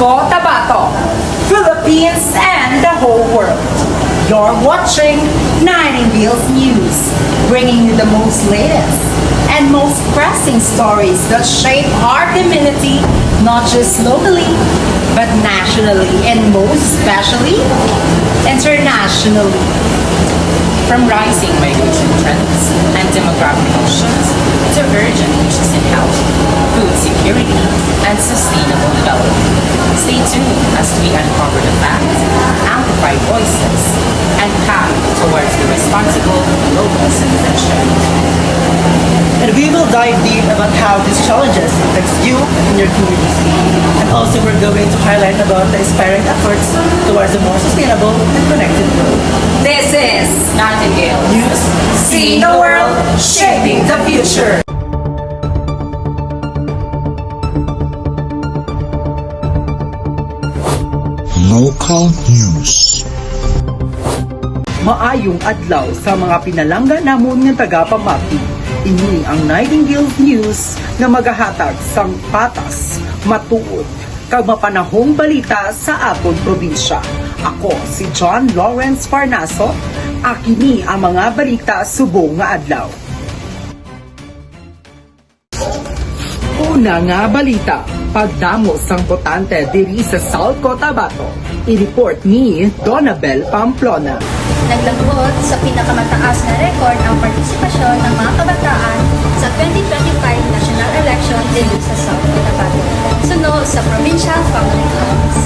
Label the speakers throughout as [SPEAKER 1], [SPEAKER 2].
[SPEAKER 1] Cotabato, Philippines, and the whole world. You're watching Nightingale's News, bringing you the most latest and most pressing stories that shape our community, not just locally, but nationally, and most especially, internationally. From rising migration trends and demographic shifts to urgent issues in health, food security, and sustainable development. Stay tuned as we uncover the facts, amplify voices, and path towards the responsible global citizenship.
[SPEAKER 2] And we will dive deep about how these challenges affect you and your community. And also we're going to highlight about the inspiring efforts towards a more sustainable and connected world.
[SPEAKER 1] This is
[SPEAKER 2] Nightingale
[SPEAKER 1] News, seeing the world, shaping the future.
[SPEAKER 3] Local News.
[SPEAKER 4] Maayong adlaw sa mga pinalangga namon nga taga-pamati. Ini ang Nightingale News nga magahatag sang patas, matuod, kag mapanahong balita sa aton probinsya. Ako si John Lawrence Parnaso, akini ang mga balita subong nga adlaw. Una nga balita, pagdamo sang botante diri sa South Cotabato, i-report ni Donabel Pamplona.
[SPEAKER 5] Naglabot sa pinakamataas na record ang partisipasyon ng mga kabataan sa 2025 national election dito sa South Cotabato, sunod sa Provincial Public House.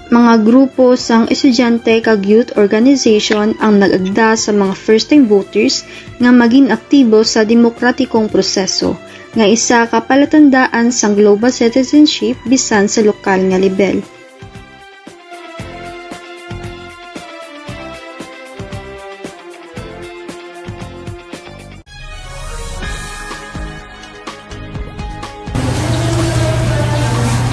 [SPEAKER 6] Mga grupo sang estudyante kag youth organization ang nag-agda sa mga first-time voters nga maging aktibo sa demokratikong proseso, nga isa ka palatandaan sang global citizenship bisan sa lokal nga level.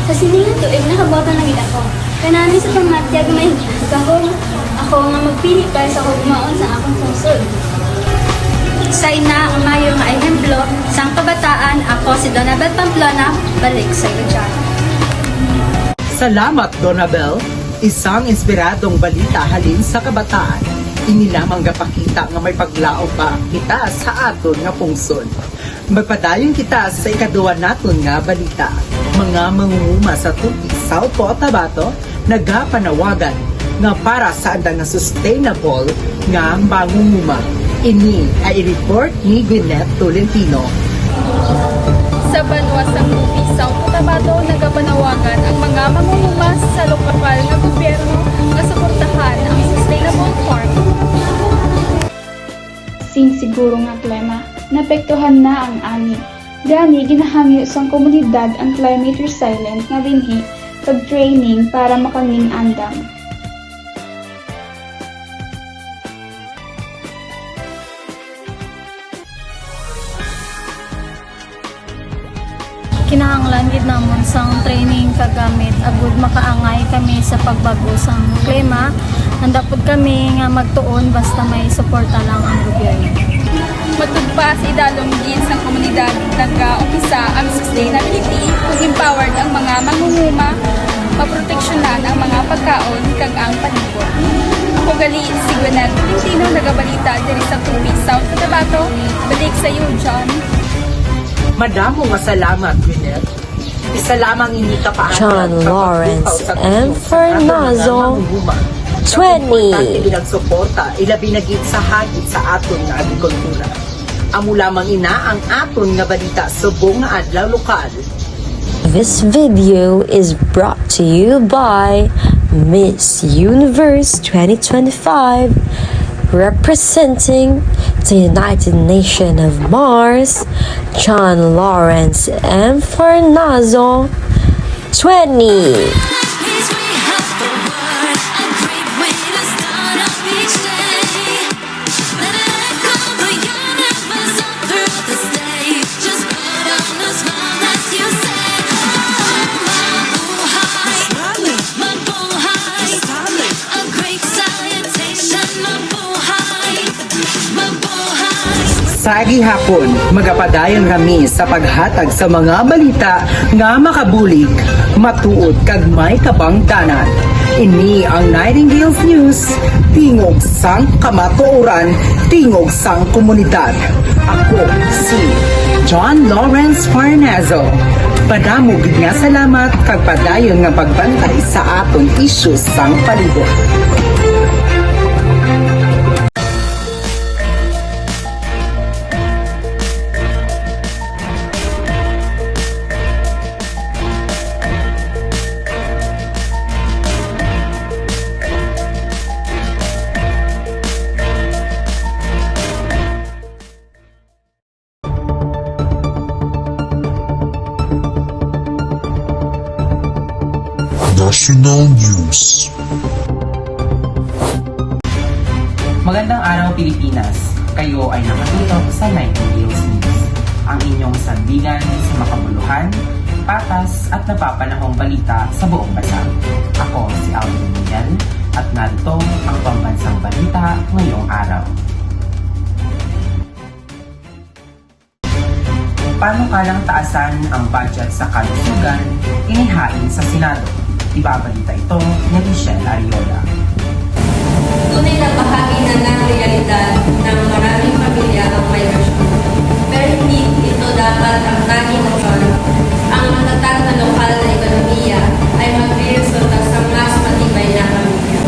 [SPEAKER 5] Sa siningang tuig nakaboto na gid ako. Kanami sa pangmatiyag may gahong ako nga magpili para sa hugmaon sa akong sungsod. Sa ina ang mayo nga ehemplo sang kabataan, ako si Donabel Pamplona, balik sa Ilocan.
[SPEAKER 4] Salamat Donabel, isang inspiradong balita halin sa kabataan. Ini lamang gapakita nga may paglaom pa kita sa aton nga pungsod. Magpadayon kita sa ikaduwa naton nga balita. Mga mangunguma sa Tupi, South Cotabato, nagapanawagan nga para sa andang nga sustainable nga mangunguma. Ini ay i-report ni Gwyneth Tolentino.
[SPEAKER 7] Sa Banwa sa Tupi, South Cotabato, nagapanawagan ang mga mangunguma sa lokal nga gobyerno nga suportahan ang sustainable farming.
[SPEAKER 8] Siguro nga klima, napektuhan na ang ani. Gani, ginahangyo sang komunidad ang climate resilient nga binhi pag-training para makangin andam.
[SPEAKER 9] Kinahanglan gid namon sang training kagamit agud makaangay kami sa pagbago sang klima. Handa pud kami nga magtuon basta may suporta lang ang gobyerno.
[SPEAKER 7] Matugpas idalong gid sa komunidad nagka-umpisa ang sustainability ug empowered ang mga mangunguma maproteksyonan ang mga pagkaon kag ang palibot. Ako gali si Gwyneth Tolentino, nagabalita diri sa Tupi, South Cotabato. Balik sa iyo, John.
[SPEAKER 4] Madamo nga salamat, Gwyneth. Isa lamang ini kapaangan
[SPEAKER 10] John Lawrence M. Fernazo, 20.
[SPEAKER 4] Ilang suporta, ilabi na gid sa hagit sa aton nga agrikultura. Amo lamang ina ang aton nga balita subong nga adlaw lokal.
[SPEAKER 10] This video is brought to you by Miss Universe 2025, representing the United Nations of Mars, John Lawrence M. Fernazo, 20.
[SPEAKER 4] Sa gihapon, magapadayon kami sa paghatag sa mga balita nga makabulig, matuod kag may kabangdanan. Ini ang Nightingale's News, tingog sang kamatuoran, tingog sang komunidad. Ako si John Lawrence Farnazo. Padamo gid nga salamat kag padayon nga pagbantay sa aton issues sang palibot.
[SPEAKER 3] National News.
[SPEAKER 11] Magandang araw Pilipinas! Kayo ay nakatutok sa Nightingale's News, ang inyong sandigan sa makabuluhan, patas at napapanahong balita sa buong bansa. Ako si Aldrin Miguel at narito ang pambansang balita ngayong araw. Panukalang taasan ang budget sa kalusugan, inihain sa Senado. Ibabalita ito ni Michelle Ariola.
[SPEAKER 12] Tunay na bahagi na ng realidad ng maraming pamilya ang migrasyon. Pero hindi ito dapat ang tanging motor. Ang matatag na lokal na ekonomiya ay magre-resulta sa mas matibay na pamilya.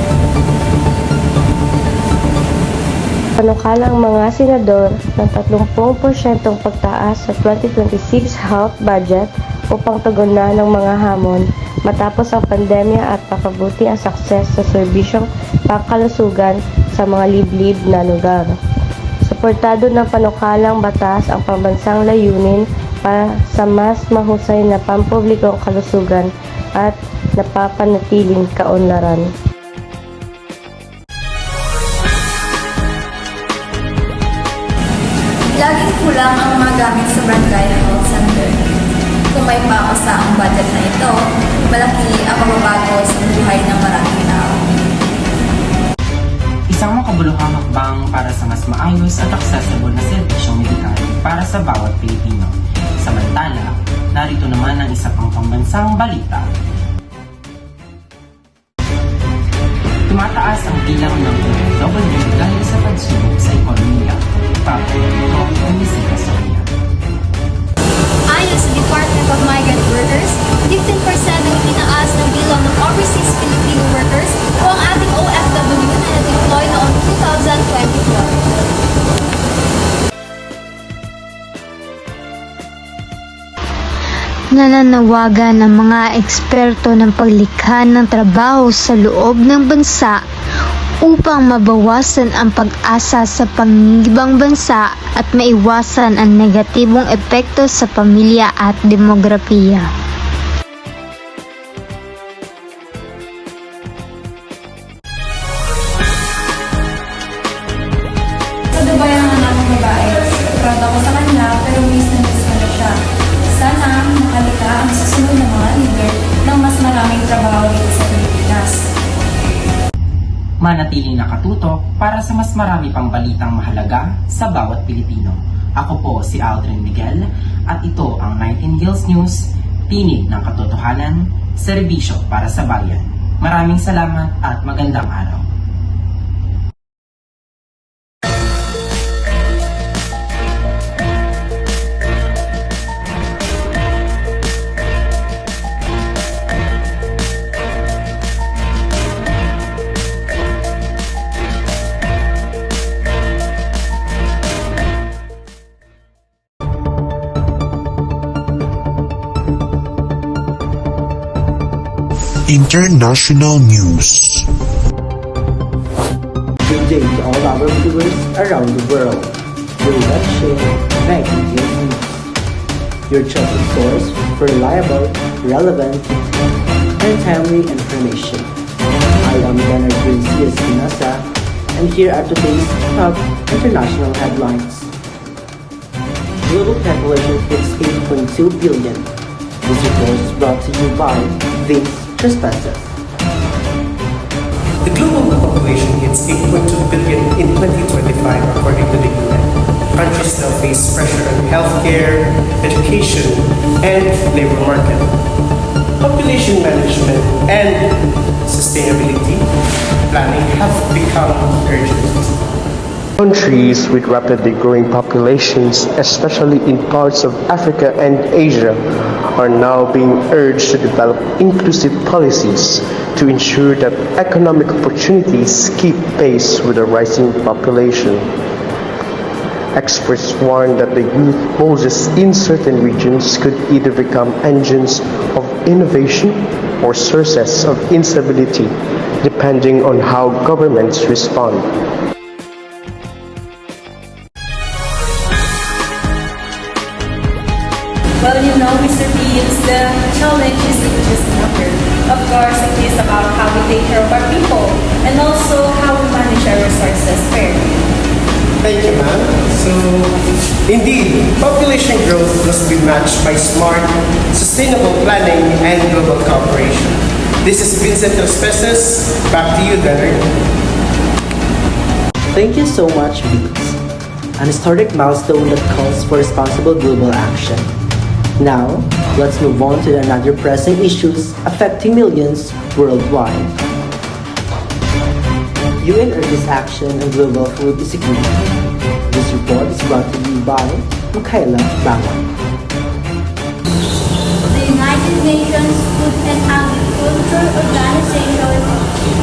[SPEAKER 10] Panukalang mga senador ng 30% pagtaas sa 2026 health budget upang tugunan ng mga hamon matapos ang pandemya at pakabuti ang sukses sa serbisyong pangkalusugan sa mga liblib na lugar. Suportado ng panukalang batas ang pambansang layunin para sa mas mahusay na pampublikong kalusugan at napapanatiling kaunlaran.
[SPEAKER 12] Laging kulang ang mga gamit sa barangay health center. Kung may pakasa ang budget na ito, malaki ang pagbabago sa buhay ng maraming tao.
[SPEAKER 11] Isang makabuluhang hakbang para sa mas maayos at accessible na serbisyong medikal para sa bawat Pilipino. Samantala, narito naman ang isa pang pambansang balita. Tumataas ang bilang ng OFW dahil sa pagsubok sa ekonomiya. Ipapalito ang Misika Sonia.
[SPEAKER 5] Ayon sa Department of Migrant Workers, 15% ang itinaas ng bilang ng overseas Filipino workers o ang ating OFW na na-deploy noong 2024.
[SPEAKER 6] Nananawagan ng mga eksperto ng paglikha ng trabaho sa loob ng bansa upang mabawasan ang pag-asa sa pangingibang bansa at maiwasan ang negatibong epekto sa pamilya at demografiya.
[SPEAKER 12] Sa Dubai ang anak ng babae. Proud ako sa kanya pero miss na siya. Sana makalika ang susunod na mga leader ng mas maraming trabaho dito sa Pilipinas.
[SPEAKER 11] Manatiling nakatutok para sa mas marami pang balitang mahalaga sa bawat Pilipino. Ako po si Aldrin Miguel at ito ang Nightingale's News, tinig ng katotohanan, serbisyo para sa bayan. Maraming salamat at magandang araw.
[SPEAKER 3] International News.
[SPEAKER 2] Good day to all our viewers around the world. You're watching Nightingale News, your trusted source for reliable, relevant, and timely information. I am Leonard Gracias Pinasa, and here are today's top international headlines. Global population hits 8.2 billion. This report is brought to you by Vince Trespasses.
[SPEAKER 13] The global population hits 8.2 billion in 2025 according to the UN. countries now face pressure on healthcare, education, and labor market. Population management and sustainability planning have become urgent.
[SPEAKER 14] Countries with rapidly growing populations, especially in parts of Africa and Asia, are now being urged to develop inclusive policies to ensure that economic opportunities keep pace with the rising population. Experts warn that the youth poses in certain regions could either become engines of innovation or sources of instability, depending on how governments respond.
[SPEAKER 12] Well, Mr. Beans, the challenge isn't just number. Of course, it is about how we take care of our people and also how we manage our resources fairly.
[SPEAKER 13] Thank you, ma'am. So, indeed, population growth must be matched by smart, sustainable planning and global cooperation. This is Vincent Especes. Back to you, Leonard.
[SPEAKER 2] Thank you so much, Vince. An historic milestone that calls for responsible global action. Now, let's move on to another pressing issues affecting millions worldwide. UN urges action on global food insecurity. This report is brought to you by Michaela Bangon.
[SPEAKER 5] The United Nations Food and Agriculture Organization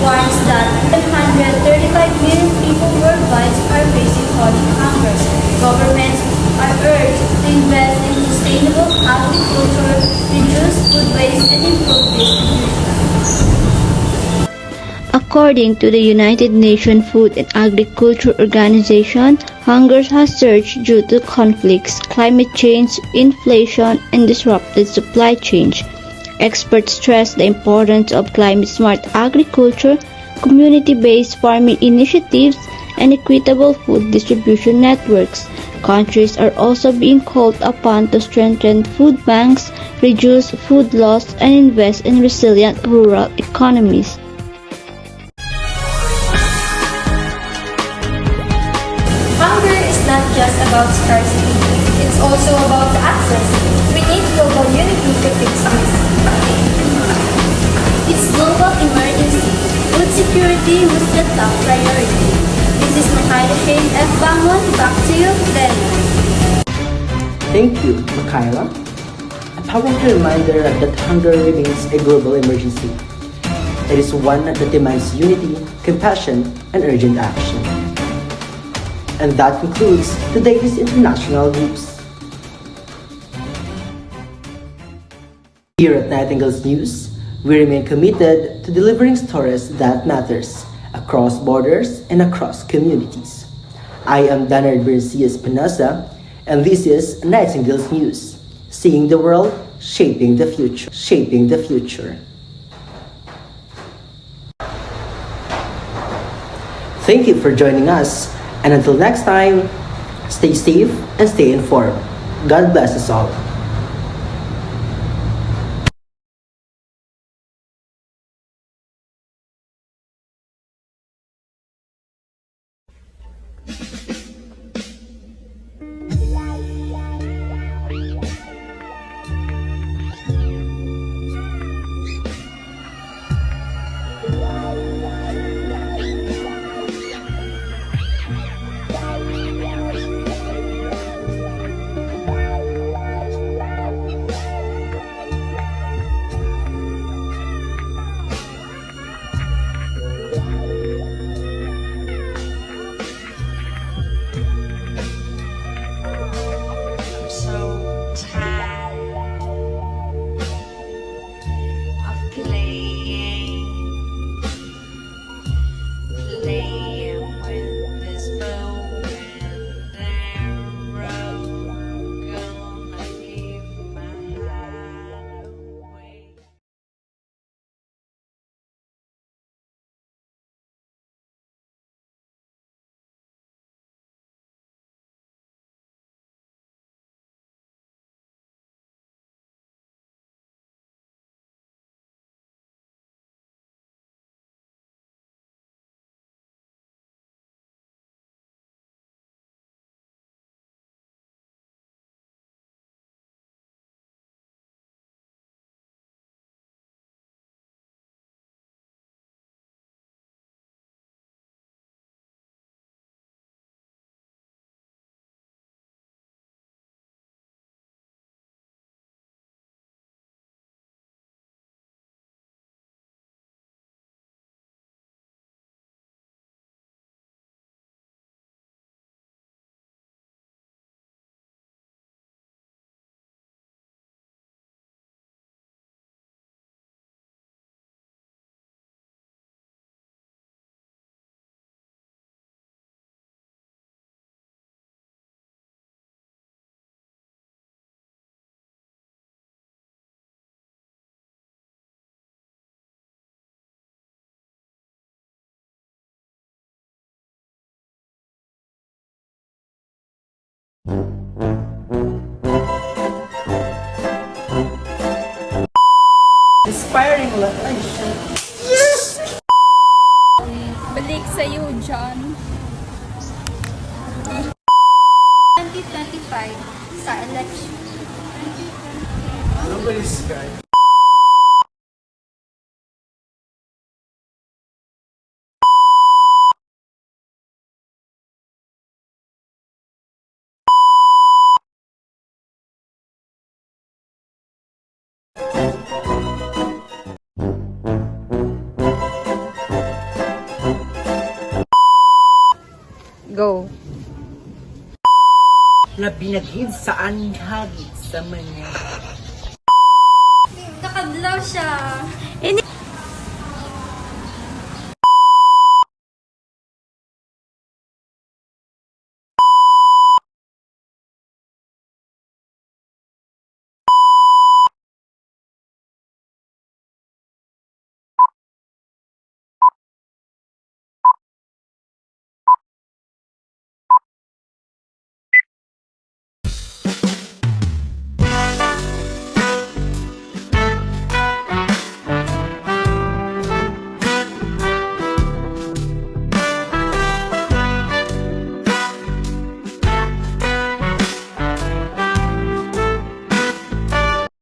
[SPEAKER 5] warns that 135 million people worldwide are facing chronic hunger. Governments are urged to invest in sustainable agriculture, reduce food waste, and improve distribution.
[SPEAKER 6] According to the United Nations Food and Agriculture Organization, hunger has surged due to conflicts, climate change, inflation, and disrupted supply chains. Experts stress the importance of climate-smart agriculture, community-based farming initiatives, and equitable food distribution networks. Countries are also being called upon to strengthen food banks, reduce food loss, and invest in resilient rural economies.
[SPEAKER 5] Hunger is not just about scarcity, it's also about access. We need global unity to fix this. It's global emergency. Food security was the top priority. This is Michaela Shane F. Bangon. Back to you, then.
[SPEAKER 2] Thank you, Michaela. A powerful reminder that hunger remains a global emergency. It is one that demands unity, compassion, and urgent action. And that concludes today's international news. Here at Nightingale's News, we remain committed to delivering stories that matters across borders and across communities. I am Leonard Garcia Espinosa, and this is Nightingale's News, seeing the world, shaping the future, shaping the future. Thank you for joining us, and until next time, stay safe and stay informed. God bless us all. Inspiring life.
[SPEAKER 7] Balik sa iyo, John.
[SPEAKER 5] 2025 sa election.
[SPEAKER 13] Nobody's sky.
[SPEAKER 9] Go.
[SPEAKER 4] Labinagid sa anhagit sa mga
[SPEAKER 5] Nakadlaw siya.